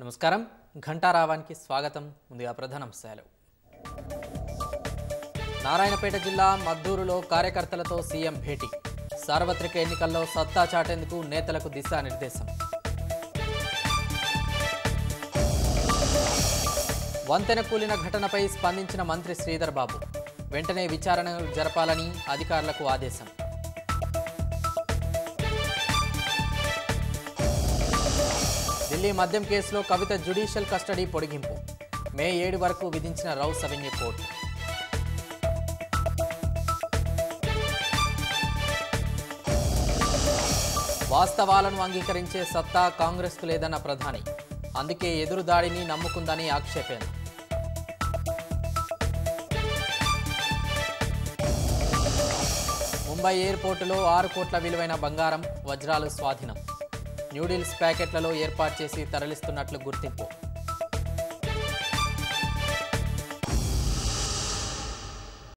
నమస్కారం ఘంటారావానికి స్వాగతం. ముందుగా ప్రధానాంశాలు. నారాయణపేట జిల్లా మద్దూరులో కార్యకర్తలతో సీఎం భేటీ. సార్వత్రిక ఎన్నికల్లో సత్తా చాటేందుకు నేతలకు దిశానిర్దేశం. వంతెన కూలిన ఘటనపై స్పందించిన మంత్రి శ్రీధర్ బాబు వెంటనే విచారణ జరపాలని అధికారులకు ఆదేశం. ఢిల్లీ మద్యం కేసులో కవిత జ్యుడిషియల్ కస్టడీ పొడిగింపు. మే 7 వరకు విధించిన రౌస్ అవెన్యూ కోర్టు. వాస్తవాలను అంగీకరించే సత్తా కాంగ్రెస్కు లేదన్న ప్రధాని. అందుకే ఎదురుదాడిని నమ్ముకుందని ఆక్షేపణ. ముంబై ఎయిర్పోర్టులో 6 కోట్ల విలువైన బంగారం, వజ్రాలు స్వాధీనం. న్యూడిల్స్ ప్యాకెట్లలో ఏర్పాటు చేసి తరలిస్తున్నట్లు గుర్తింపు.